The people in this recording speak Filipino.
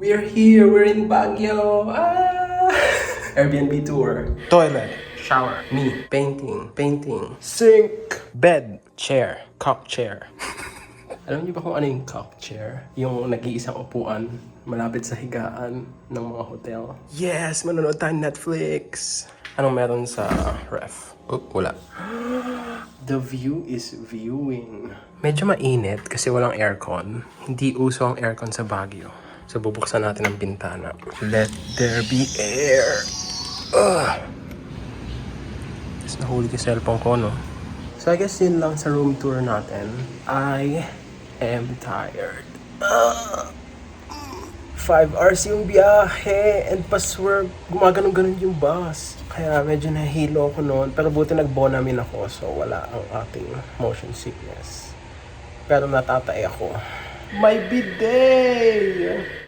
We're here, we're in Baguio. Airbnb tour. Toilet. Shower. Me. Painting. Sink. Bed. Chair. Cock chair. Alam niyo ba kung ano yung cock chair? Yung nag-iisang upuan malapit sa higaan ng mga hotel. Yes! Manonood tayo Netflix! Anong meron sa ref? Oh, wala. The view is viewing. Medyo mainit kasi walang aircon. Hindi uso ang aircon sa Baguio. So bubuksan natin ang bintana. Let there be air. Tapos nahuli ko yung cellphone ko, no? So I guess yun lang sa room tour natin. I am tired. 5 hours yung biyahe and paswag gumaganon-ganon yung bus. Kaya medyo nahilo ako noon. Pero buti nag-Bonamin ako so wala ang ating motion sickness. Pero natatay ako. My bidet!